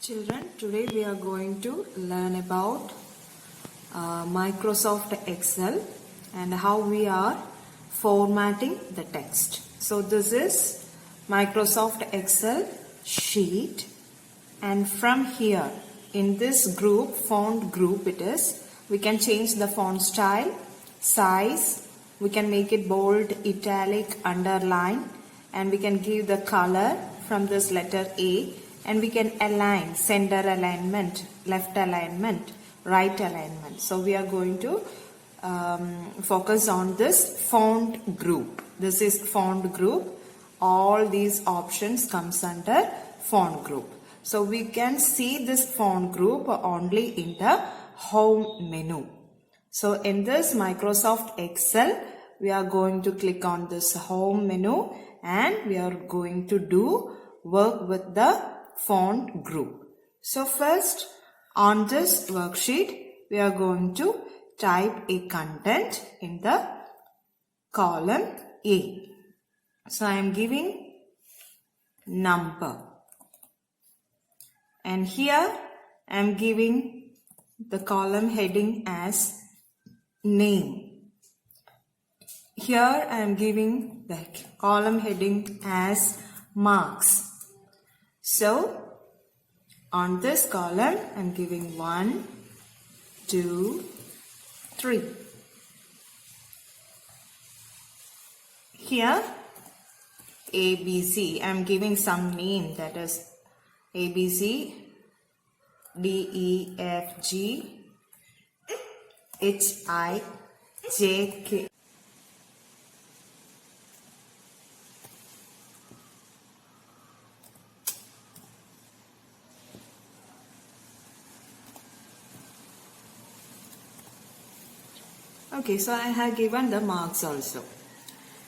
Children, today we are going to learn about Microsoft Excel and how we are formatting the text. So this is Microsoft Excel sheet, and from here in this group, font group it is, we can change the font style, size, we can make it bold, italic, underline, and we can give the color from this letter A. And we can align, center alignment, left alignment, right alignment. So we are going to focus on this font group. This is font group. All these options comes under font group. So we can see this font group only in the home menu. So in this Microsoft Excel, we are going to click on this home menu and we are going to do work with the font group. So first on this worksheet we are going to type a content in the column A. So I am giving number, and here I am giving the column heading as name. Here I am giving the column heading as marks. So on this column I am giving 1, 2, 3. Here ABC, I am giving some name, that is ABC, D, E, F, G, H, I, J, K. Okay, so I have given the marks also.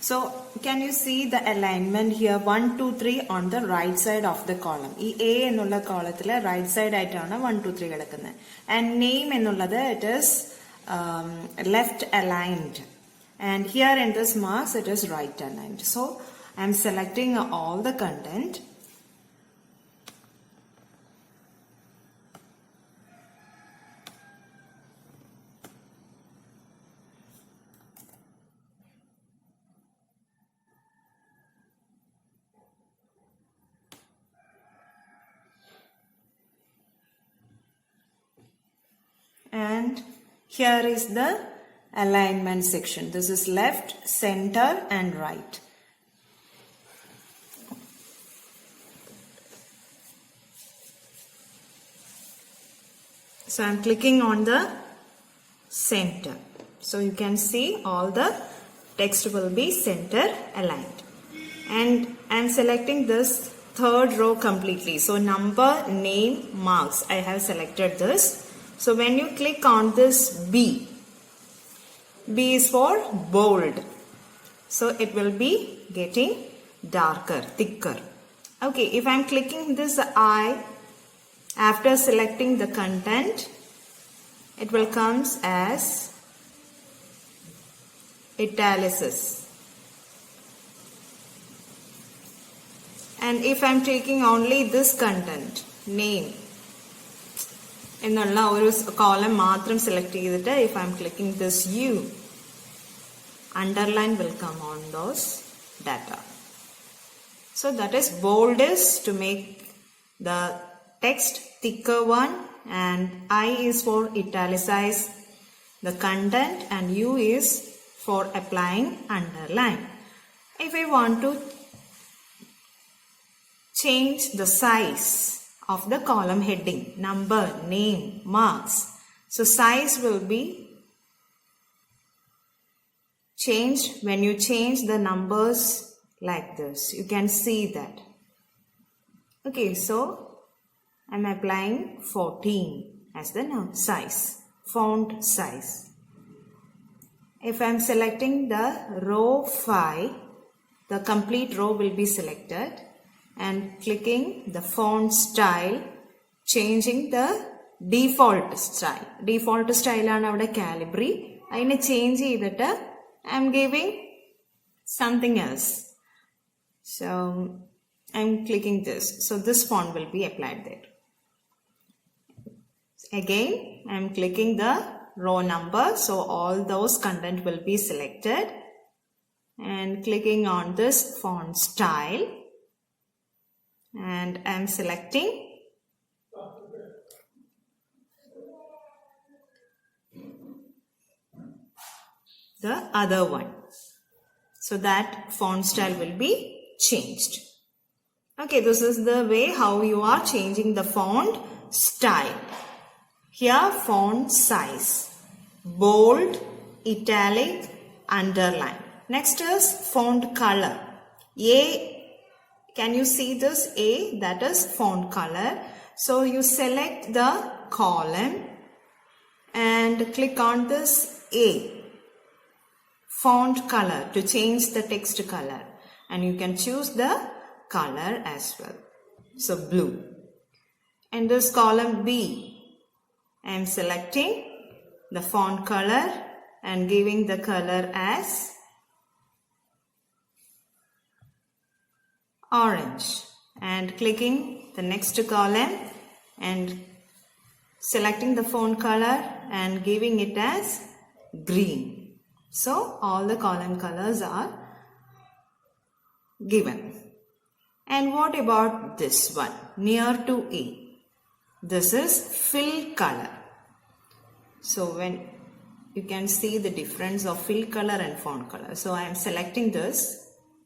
So can you see the alignment here? 1, 2, 3 on the right side of the column. E A ennulla column right side aitana 1, 2, 3 kedakkunne. And name ennullathu it is left aligned. And here in this marks it is right aligned. So I am selecting all the content. And here is the alignment section. This is left, center and right. So I am clicking on the center. So you can see all the text will be center aligned. And I am selecting this third row completely. So number, name, marks. I have selected this. So when you click on this B, B is for bold. So it will be getting darker, thicker. Okay, if I am clicking this I, after selecting the content, it will come as italics. And if I am taking only this content, name, എന്നുള്ള ഒരു column മാത്രം select ചെയ്തിട്ട് if I am clicking this U, underline will come on those data. So that is bold is to make the text thicker one, and I is for italicize the content, and U is for applying underline. If I want to change the size of the column heading, number, name, marks. So size will be changed when you change the numbers like this. You can see that. Okay, so I'm applying 14 as the size, font size. If I'm selecting the row 5, the complete row will be selected. And clicking the font style, changing the default style. Default style ആണ് അവിടെ Calibri. അതിനെ change ചെയ്തിട്ട് I am giving something else. So I am clicking this. So this font will be applied there. Again, I am clicking the row number, so all those content will be selected, and clicking on this font style, and I am selecting the other one, so that font style will be changed. Okay, this is the way how you are changing the font style. Here, font size, bold, italic, underline. Next is font color. Can you see this A? That is font color. So you select the column and click on this A, font color, to change the text color. And you can choose the color as well. So blue. And this column B, I am selecting the font color and giving the color as orange, and clicking the next column and selecting the font color and giving it as green. So all the column colors are given. And what about this one, near to A? This is fill color. So when you can see the difference of fill color and font color. So I am selecting this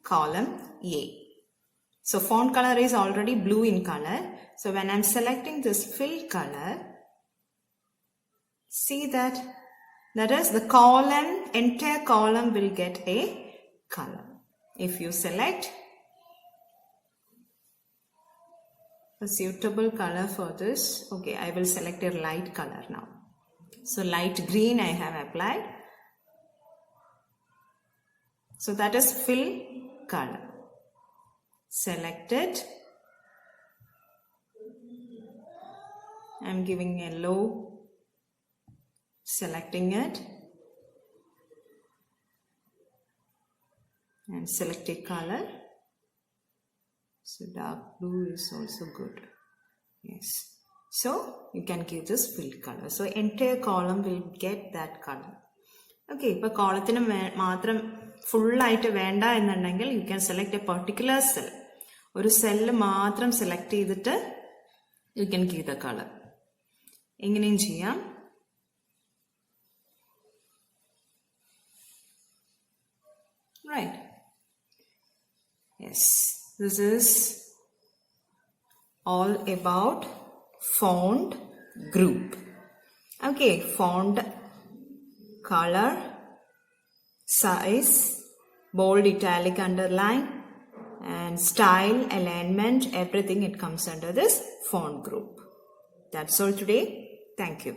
column A. So font color is already blue in color. So when I am selecting this fill color, see that is the column, entire column will get a color. If you select a suitable color for this, okay, I will select a light color now. So light green I have applied. So that is fill color. Select it. I am giving yellow, selecting it, and select a color. So dark blue is also good. Yes. So you can give this fill color. So entire column will get that color. Okay, now column full ആയിട്ട് വേണ്ട എന്നുണ്ടെങ്കിൽ you can select a particular cell. ഒരു cell മാത്രം select ചെയ്തിട്ട് you can give the color. എങ്ങനെയും ചെയ്യാം. Right. Yes. This is all about font group. Okay, font color, size, bold, italic, underline, and style, alignment, everything it comes under this font group. That's all today. Thank you.